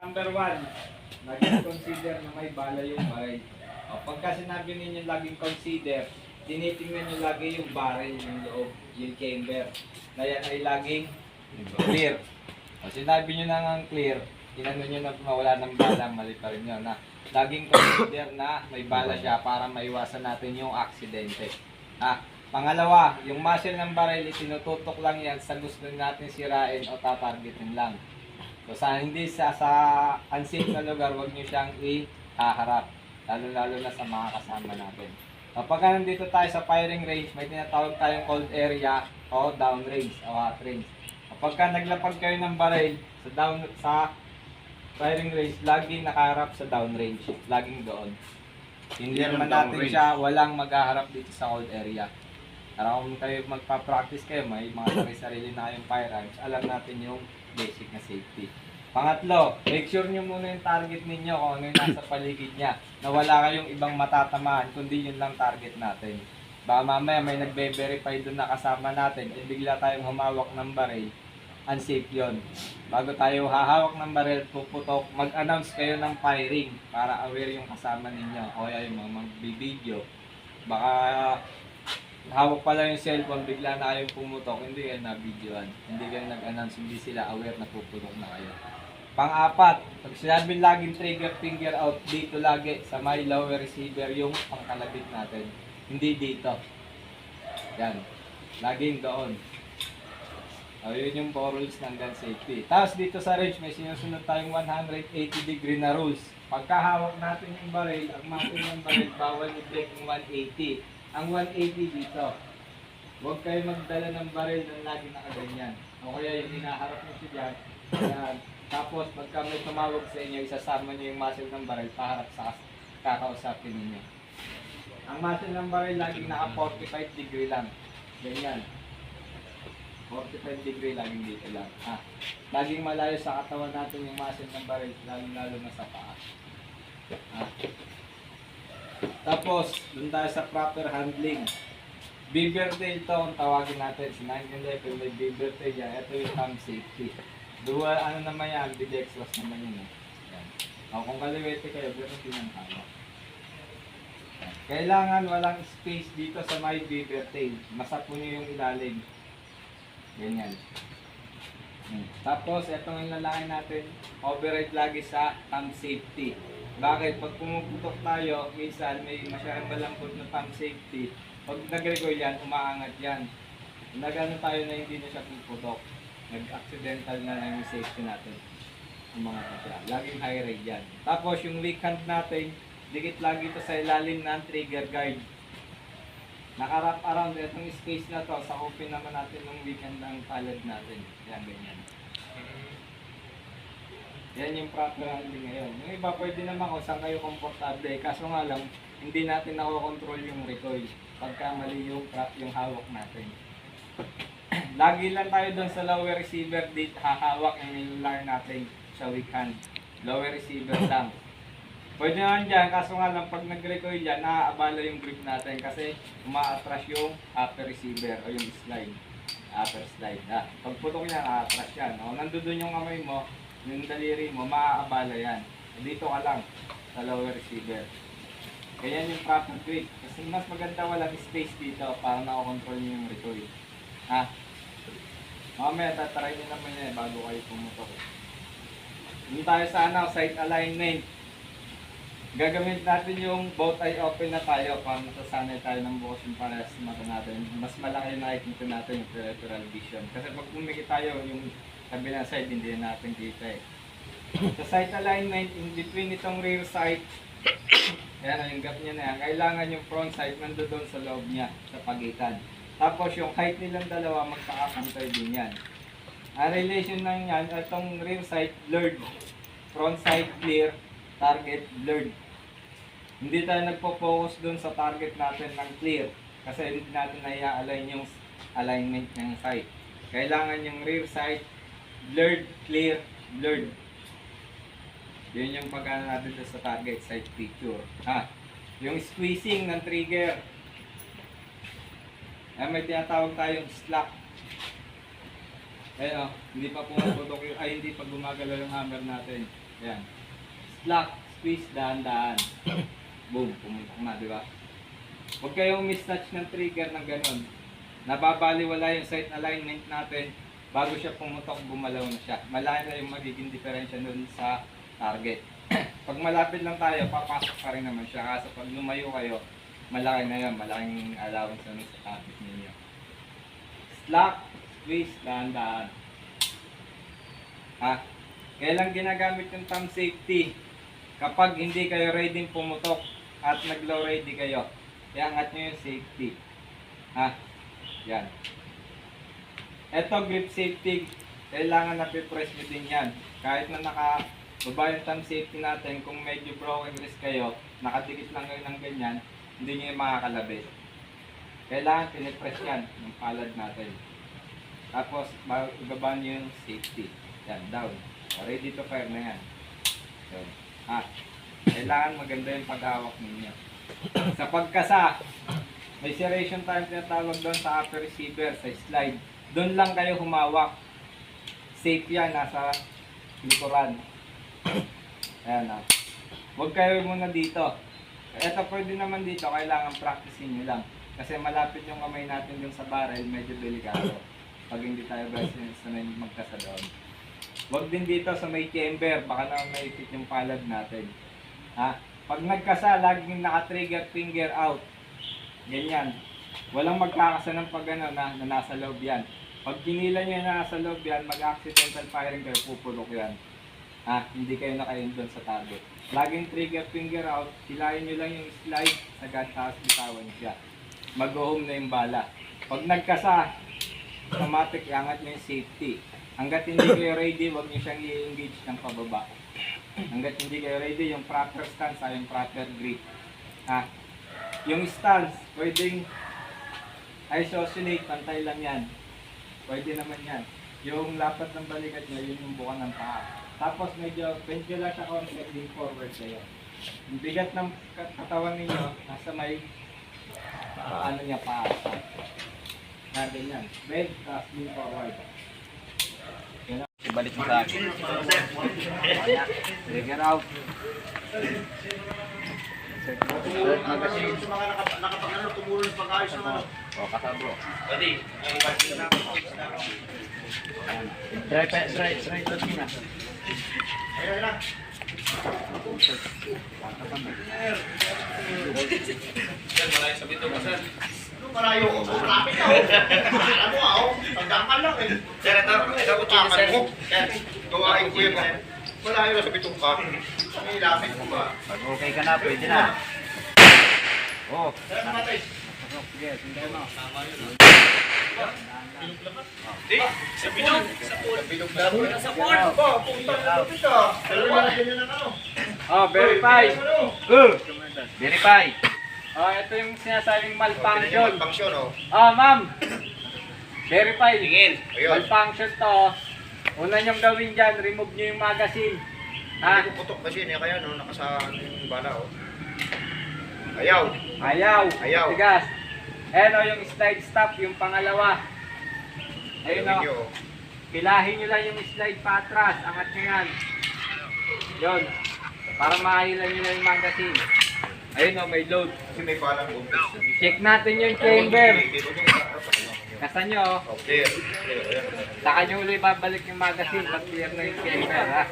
Number one, laging consider na may bala yung baril. O, pagka sinabi ninyo laging consider, tinitingnan nyo lagi yung baril, yung loob, yung chamber. Na yan ay laging clear. O, sinabi nyo na nga clear, inano nyo na mawala ng bala, mali pa rin yun. Na, laging consider na may bala siya para maiwasan natin yung aksidente. Pangalawa, yung muzzle ng baril, tinututok lang yan sa gusto natin sirain o tatargetin lang. So hindi sa unsafe na lugar, huwag nyo siyang ihaharap. Lalo-lalo na sa mga kasama natin. Kapag nandito tayo sa firing range, may tinatawag tayong cold area o down range o hot range. Kapag naglapag kayo ng baril sa firing range, laging nakaharap sa down range. Laging doon. Hindi naman natin siya, walang maghaharap dito sa cold area. Para kung kayo magpa-practice kayo, may mga sarili na kayong firearms, alam natin yung basic na safety. Pangatlo, make sure nyo muna yung target ninyo kung ano yung nasa paligid niya. Na wala kayong ibang matatamaan, kundi yun lang target natin. Baka mamaya may nagbe-verify doon na kasama natin, bigla tayong humawak ng baril, unsafe yun. Bago tayo hahawak ng baril, puputok, mag-announce kayo ng firing para aware yung kasama ninyo. O kaya yung mga magbibideo. Baka hawak pala yung cellphone, bigla na kayong pumutok, hindi kayo na-videoan. Hindi kayo nag-announce, hindi sila aware na puputok na kayo. Pang-apat, pag sinabing laging trigger finger out, dito lagi sa may lower receiver yung pangkalabit natin. Hindi dito. Yan. Laging doon. O, yun yung 4 rules ng gun safety. Tapos dito sa range, may sinusunod tayong 180 degree na rules. Pagkahawak natin yung baril, ang matin ng baril, bawal i-break yung 180. Ang 180 dito. Huwag kayo magdala ng baril na lagi nakaganyan. O kaya yung hinaharap nyo siya dyan. Yan. Tapos pagka may tumawag sa inyo, isasama nyo yung muzzle ng baril paharap sa kakausapin ninyo. Ang muzzle ng baril laging naka 45 degree lang. Ganyan. 45 degree laging dito lang. Laging malayo sa katawan natin yung muzzle ng baril, lalo na sa paa. Tapos, dun tayo sa proper handling. Beaver tail to ang tawagin natin. Si 911 may beaver tail yan. Ito yung thumb safety. Dual, ano naman yan, bidextrous naman yun. Yan. O, kung kaliwete kayo, gano'n din ang hawak. Kailangan walang space dito sa may beaver tail. Masapo nyo yung ilalim. Ganyan. Tapos, itong lalaki natin, override lagi sa thumb safety. Bakit? Pag pumuputok tayo, minsan may masyadong malambot na thumb safety. Pag nag-recoil yan, umaangat yan. Nagano tayo na hindi na siya puputok. Nag-accidental na lang yung safety natin. Umangat siya. Laging high rate yan. Tapos yung weak hand natin, dikit lagi ito sa ilalim ng trigger guard. Naka-wrap around itong space na to. Sa open naman natin ng weak hand ng palad natin. Yan, ganyan. Yan yung proper handling ngayon. Yung iba pwede naman kung saan kayo komportable. Kaso nga lang, hindi natin nakokontrol yung recoil. Pagka mali yung hawak natin. Lagi lang tayo doon sa lower receiver. Dito hahawak yung nilular natin sa weak hand. Lower receiver lang. Pwede naman dyan, kaso nga lang pag nag-recoil yan, naaabala yung grip natin kasi umaatras yung upper receiver o yung slide. Upper slide. Pag putok yan, aatras yan. Nandun yung kamay mo, yung daliri mo, maaabala yan. Dito ka lang sa lower receiver. Kaya yung proper grip. Kasi mas maganda walang space dito para nakokontrol nyo yung recoil. Mamaya tatry nyo naman yan bago kayo pumutok. Hindi tayo sa sight alignment. Gagamit natin yung both eye open na tayo para masasanay tayo ng bukas yung para sa mata natin. Mas malaki na nakikita natin yung peripheral vision. Kasi pag pumikit tayo yung kabilang side, hindi natin kita Sa sight alignment, in between itong rear sight, yan, yung gap niya na yan, kailangan yung front sight nandoon sa loob niya, sa pagitan. Tapos yung height nilang dalawa, magkakapantay din yan. Ang relation lang yan, itong rear sight blurred, front sight clear, target blurred. Hindi tayo nagpo-focus dun sa target natin ng clear, kasi hindi natin na-align yung alignment ng sight. Kailangan yung rear sight blurred, clear, blurred. Yun yung pagkano natin sa target sight picture. Yung squeezing ng trigger. May tinatawag tayong slack. Ayan hindi pa pumuputok yung, hindi pa gumagalaw yung hammer natin. Yan. Slack, squeeze, dahan-dahan. Boom, pumutok na, di ba? Huwag kayong mismatch ng trigger ng ganun. Nababaliwala yung sight alignment natin. Bago siya pumutok, gumalaw na siya. Malaki na yung magiging diferensya nun sa target. Pag malapit lang tayo, papasok pa rin naman siya. Kaso pag lumayo kayo, malaki na yun. Malaking allowance na sa target ninyo. Slack, squeeze, dahan-dahan. Ha? Kailan ginagamit yung thumb safety? Kapag hindi kayo ready pumutok at nag-low ready kayo, iangat nyo yung safety. Ha? Yan. Ito, grip safety. Kailangan na pipress nyo din yan. Kahit na nakababa yung thumb safety natin, kung medyo broken wrist kayo, nakadikit lang kayo ng ganyan, hindi nyo yung makakalabit. Kailangan pinipress yan, yung palad natin. Tapos, ibaba nyo yung safety. Yan, down. Ready to fire na yan. Yan. Kailangan maganda yung paghawak ninyo. Sa pagkasa, may serration time tinatawag doon sa upper receiver, sa slide. Doon lang kayo humawak. Safe yan, nasa likuran. Ayan na. Huwag kayo muna dito. Ito pwede naman dito, kailangan practicein nyo lang. Kasi malapit yung kamay natin dun sa barrel, medyo delikado. Pag hindi tayo sanay magkasa doon. Huwag din dito sa may chamber, baka naman maipit yung palad natin. Ha? Pag nagkasa, laging naka-trigger finger out. Ganyan. Walang magkakasa ng pag ano, na nasa loob yan. Pag kinila nyo na nasa loob yan, mag-accidental firing kayo, pupulok yan. Ha? Hindi kayo nakain doon sa target. Laging trigger finger out, hilahin nyo lang yung slide, sagad taas bitawan siya. Mag-home na yung bala. Pag nagkasa, automatic, iangat nyo yung safety. Hanggat hindi kayo ready, huwag nyo siyang i-engage ng pababa. Hanggat hindi kayo ready, yung proper stance ay yung proper grip. Ha? Yung stance, pwedeng isosceles, pantay lang yan. Pwede naman yan. Yung lapat ng balikat nyo, yun yung buka ng paa. Tapos medyo pendular siya concept, din forward kayo. Yung bigat ng katawan ninyo, nasa may ano niya, paa. Na ganyan. Bend, tapos din forward. Ibalik mo sa akin. Trigger out. Magazine sa mga nakapag-ano, tumulong sa pag-ayos ng ano. O, kasabro. Pwede. Try to na. Ayun na. Sir, malayo sa bito mo, sir. Ano malayo? Lapit ka, oh. Alam mo, oh. Pagdakan lang, eh. Sir, ito ko taman mo. Sir, gawain ko yun, sir. Malayo na sa bitong ka. May lapit mo ba? Pag okay ka na, pwede na. Oh. Sir, namatay. Sige, sundan mo. Tama yun, Di, sa bilog. Sa bilog na po. Sa port. Ba, punta na lapit ka. Dalawa na ganyan ang ano. Oh, verify. Ano? Verify. Oh, ito yung sinasabing malfunction. Malfunction, oh. Oh, ma'am. Verify. Tingin. Ayun. Malfunction to. Una nyong gawin dyan, remove nyo yung magazine. Ha? Hindi ko putok kasi niya kaya, no? Nakasaan yung bala, oh. Ayaw. Ayaw. Ayaw. Tigas. Ayan o, yung slide stop, yung pangalawa. Ayun o. Video, oh. Pilahin nyo lang yung slide pa atras. Angat nyo yan. Yun. Para makahilan nyo lang yung magazine. Ayun o, may load. Kasi may balang bumpis. Check natin yung chamber. Kasan nyo o. Okay. Saka nyo ulit babalik yung magazine. Pag clear na yung chamber ha.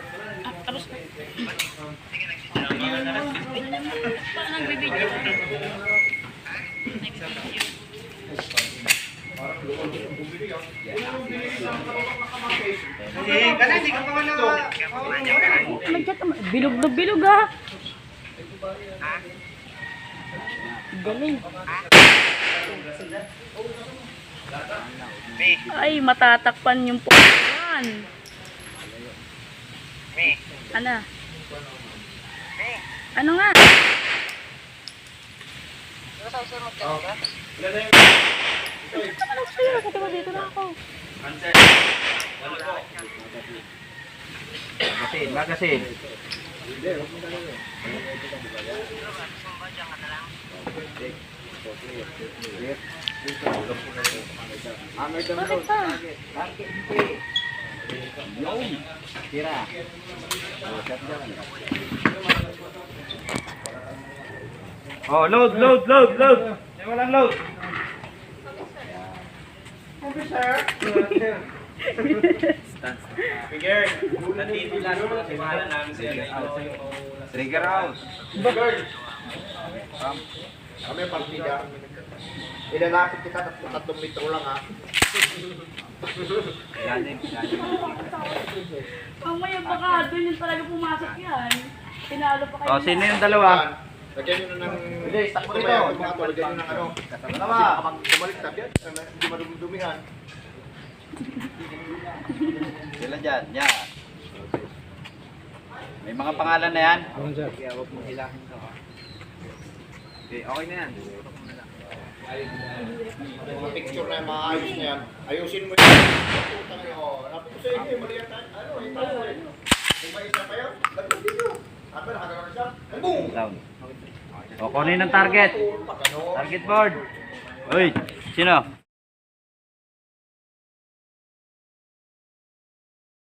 Parang nagbibideo. Hindi ka pa man Bilog na bilog ah. Galing. Ay, matatakpan yung puwan. Ano? Ano nga? Ano ako sa'yo? Nakatawa dito na ako. Magazine. Bakit pa? Tira. Oh, load. Walang load. Figure. Nandito lang mga tiwala namin sa iyo. Trigger out. Kami partida. Ilalapit kita 3 metro lang ha. Galing. Mamaya baka doon yung talaga pumasok yan. Pinalo pa kayo. Oh, sino yung dalawa? Lagyan nyo na ng... Hindi, stop mo Tumaya, dito. mga to, lagyan nyo ng ano. Dalawa. Kapag bumaliktad yan, hindi madudumihan. Sila dyan. Yan. May mga pangalan na yan. Kaya huwag mong hilahin to. Okay, okay na yan. Mga picture na yung mga ayos na yan. Ayusin mo yan. Putang ina, oh. Napit ko sa inyo, mali yan. Ano, yung tao eh. Kung may isa pa yan, gagawin din yun. At ba, nakagawa na siya? Ay, boom! Down. O, kunin ang target. Target board. Uy, sino?